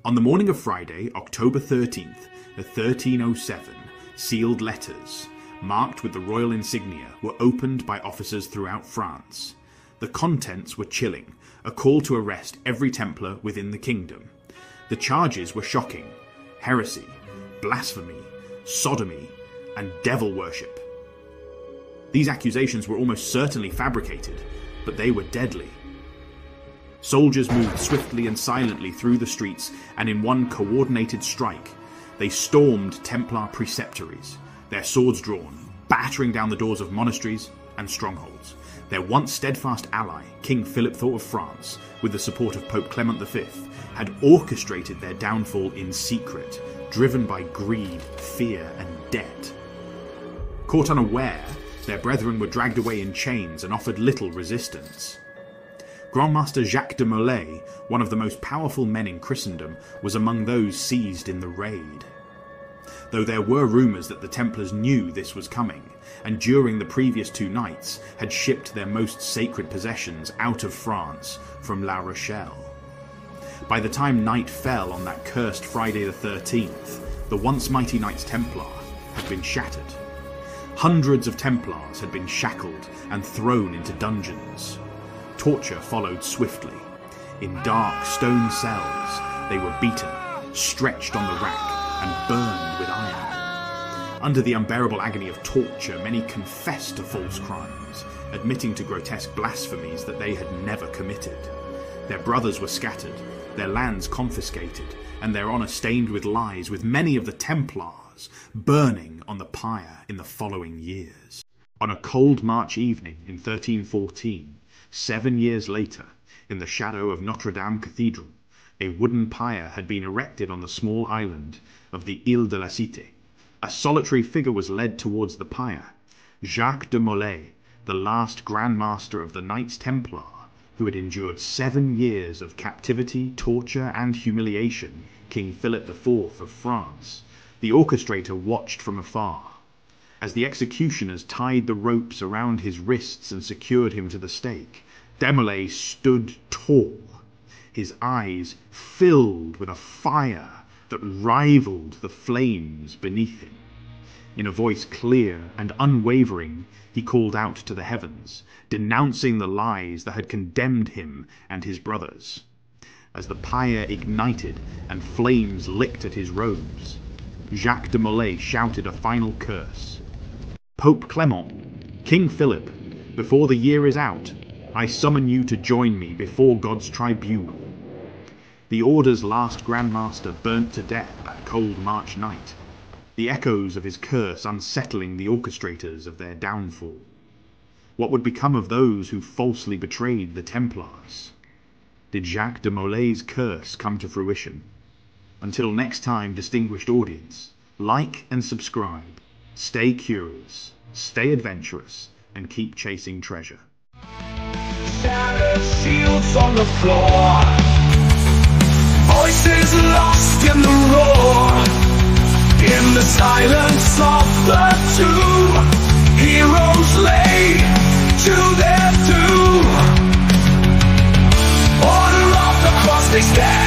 On the morning of Friday, October 13th, the 1307, sealed letters, marked with the royal insignia, were opened by officers throughout France. The contents were chilling, a call to arrest every Templar within the kingdom. The charges were shocking: heresy, blasphemy, sodomy, and devil worship. These accusations were almost certainly fabricated, but they were deadly. Soldiers moved swiftly and silently through the streets, and in one coordinated strike, they stormed Templar preceptories, their swords drawn, battering down the doors of monasteries and strongholds. Their once steadfast ally, King Philip IV of France, with the support of Pope Clement V, had orchestrated their downfall in secret, driven by greed, fear, and debt. Caught unaware, their brethren were dragged away in chains and offered little resistance. Grandmaster Jacques de Molay, one of the most powerful men in Christendom, was among those seized in the raid. Though there were rumours that the Templars knew this was coming, and during the previous 2 nights had shipped their most sacred possessions out of France from La Rochelle. By the time night fell on that cursed Friday the 13th, the once mighty Knights Templar had been shattered. Hundreds of Templars had been shackled and thrown into dungeons. Torture followed swiftly. In dark stone cells, they were beaten, stretched on the rack, and burned with iron. Under the unbearable agony of torture, many confessed to false crimes, admitting to grotesque blasphemies that they had never committed. Their brothers were scattered, their lands confiscated, and their honour stained with lies, with many of the Templars burning on the pyre in the following years. On a cold March evening in 1314, 7 years later, in the shadow of Notre Dame Cathedral, a wooden pyre had been erected on the small island of the Ile de la Cité. A solitary figure was led towards the pyre, Jacques de Molay, the last Grand Master of the Knights Templar, who had endured 7 years of captivity, torture, and humiliation, King Philip IV of France. The orchestrator watched from afar. As the executioners tied the ropes around his wrists and secured him to the stake, de Molay stood tall, his eyes filled with a fire that rivaled the flames beneath him. In a voice clear and unwavering, he called out to the heavens, denouncing the lies that had condemned him and his brothers. As the pyre ignited and flames licked at his robes, Jacques de Molay shouted a final curse. "Pope Clement, King Philip, before the year is out, I summon you to join me before God's tribunal." The Order's last Grand Master burnt to death that cold March night, the echoes of his curse unsettling the orchestrators of their downfall. What would become of those who falsely betrayed the Templars? Did Jacques de Molay's curse come to fruition? Until next time, distinguished audience, like and subscribe, stay curious, stay adventurous, and keep chasing treasure. Shattered shields on the floor, voices lost in the roar. In the silence of the tomb, heroes lay to their doom. Order of the cross they stand.